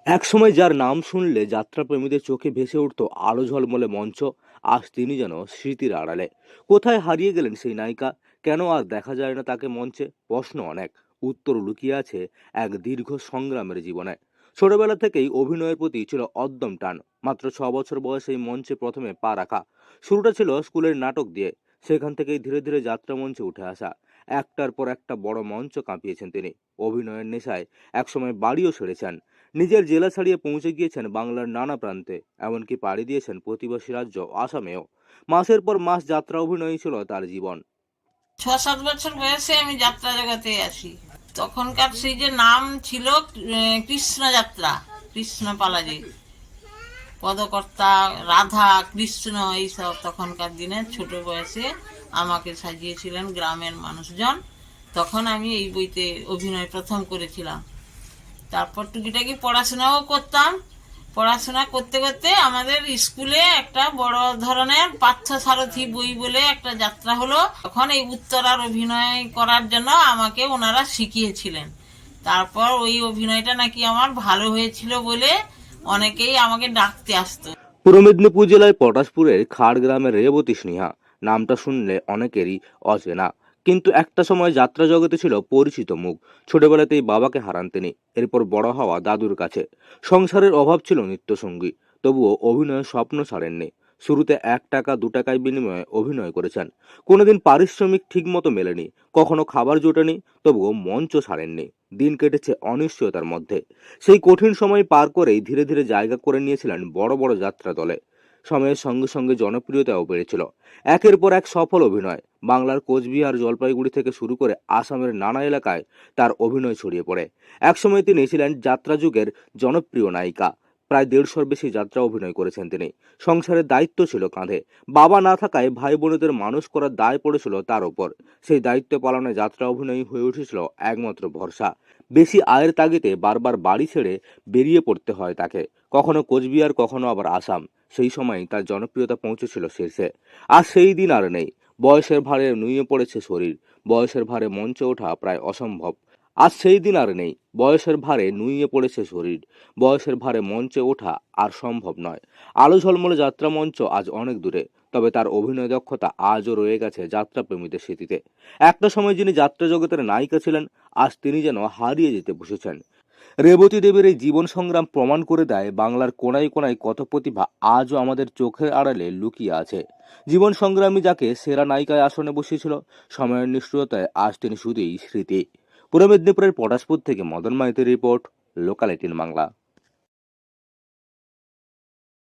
একসময় যার নাম শুনলে যাত্রাপ্রেমীদের চোখে ভেসে উঠত আলো ঝলমলে মঞ্চ, আজ তিনি যেন স্মৃতির আড়ালে। কোথায় হারিয়ে গেলেন সেই নায়িকা? কেন আর দেখা যায় না তাকে মঞ্চে? প্রশ্ন অনেক, উত্তর লুকিয়ে আছে এক দীর্ঘ সংগ্রামের জীবনে। ছোটবেলা থেকেই অভিনয়ের প্রতি ছিল অদ্যম টান। মাত্র 6 বছর বয়সে এই মঞ্চে প্রথমে পা রাখা। শুরুটা ছিল স্কুলের নাটক দিয়ে। সেখান থেকেই ধীরে ধীরে যাত্রা মঞ্চে উঠে আসা। একটার পর একটা বড় মঞ্চ কাঁপিয়েছেন তিনি। অভিনয়ের নেশায় একসময় বাড়িও ছেড়েছেন। নিজের জেলা ছাড়িয়ে পৌঁছে গিয়েছেন বাংলার নানা প্রান্তে। এমনকি পাড়ি দিয়েছেন প্রতিবেশী রাজ্য আসামেও। মাসের পর মাস যাত্রা অভিনয়ই ছিল তার জীবন। 6-7 বছর বয়সে আমি যাত্রা জগতে আসি। তখনকার সেই যে নাম ছিল কৃষ্ণ যাত্রা, কৃষ্ণ পালাজি, পদকর্তা, রাধা, কৃষ্ণ, এইসব তখনকার দিনে ছোট বয়সে আমাকে সাজিয়েছিলেন গ্রামের মানুষজন। তখন আমি এই বইতে অভিনয় প্রথম করেছিলাম। তারপর টুকিটাকি পড়াশোনাও করতাম। পড়াশোনা করতে করতে আমাদের স্কুলে একটা বড় ধরনের পার্থ সারথি বই বলে একটা যাত্রা হলো। তখন এই উত্তরার অভিনয় করার জন্য আমাকে ওনারা শিখিয়েছিলেন। তারপর ওই অভিনয়টা নাকি আমার ভালো হয়েছিল বলে অনেকেই আমাকে ডাকতে আসতো। পূর্ব মেদিনীপুর জেলায় পটাশপুরের খাড় গ্রামের রেবতী স্নেহা নামটা শুনলে অনেকেরই অচেনা, কিন্তু একটা সময় যাত্রা জগতে ছিল পরিচিত মুখ। ছোটবেলাতেই বাবাকে হারান তিনি। এরপর বড় হওয়া দাদুর কাছে। সংসারের অভাব ছিল নিত্যসঙ্গী, তবুও অভিনয়ের স্বপ্ন ছাড়েননি। শুরুতে 1 টাকা 2 টাকায় বিনিময়ে অভিনয় করেছেন। কোনোদিন পারিশ্রমিক ঠিক মতো মেলেনি, কখনো খাবার জোটেনি, তবুও মঞ্চ ছাড়েননি। দিন কেটেছে অনিশ্চয়তার মধ্যে। সেই কঠিন সময় পার করেই ধীরে ধীরে জায়গা করে নিয়েছিলেন বড় বড় যাত্রা দলে। সময়ের সঙ্গে সঙ্গে জনপ্রিয়তাও বেড়েছিল। একের পর এক সফল অভিনয়। বাংলার কোচবিহার, জলপাইগুড়ি থেকে শুরু করে আসামের নানা এলাকায় তার অভিনয় ছড়িয়ে পড়ে। একসময় তিনি ছিলেন যাত্রা যুগের জনপ্রিয় নায়িকা। প্রায় 150-র বেশি যাত্রা অভিনয় করেছেন তিনি। সংসারের দায়িত্ব ছিল কাঁধে। বাবা না থাকায় ভাই বোনেদের মানুষ করার দায় পড়েছিল তার ওপর। সেই দায়িত্ব পালনে যাত্রা অভিনয় হয়ে উঠেছিল একমাত্র ভরসা। বেশি আয়ের তাগিদে বারবার বাড়ি ছেড়ে বেরিয়ে পড়তে হয় তাকে। কখনো কোচবিহার, কখনো আবার আসাম। সেই সময়ই তার জনপ্রিয়তা পৌঁছেছিল শীর্ষে। আর সেই দিন আর নেই। বয়সের ভারে নুয়ে পড়েছে শরীর। বয়সের ভারে মঞ্চে ওঠা প্রায় অসম্ভব। আজ সেই দিন আর নেই। বয়সের ভারে নুয়ে পড়েছে শরীর। বয়সের ভারে মঞ্চে ওঠা আর সম্ভব নয়। আলো ঝলমলে যাত্রা মঞ্চ আজ অনেক দূরে, তবে তার অভিনয় দক্ষতা আজও রয়ে গেছে যাত্রাপ্রেমীদের স্মৃতিতে। একটা সময় যিনি যাত্রা জগতের নায়িকা ছিলেন, আজ তিনি যেন হারিয়ে যেতে বসেছেন। রেবতী দেবীর এই জীবন সংগ্রাম প্রমাণ করে দেয় বাংলার কোনায় কোনায় কত প্রতিভা আজও আমাদের চোখের আড়ালে লুকিয়ে আছে। জীবন সংগ্রামী যাকে সেরা নায়িকায় আসনে বসিয়েছিল, সময়ের নিষ্ঠুরতায় আজ তিনি শুধুই স্মৃতি। পূর্ব মেদিনীপুরের পটাশপুর থেকে মদন মাইতির রিপোর্ট, লোকাল 18 বাংলা।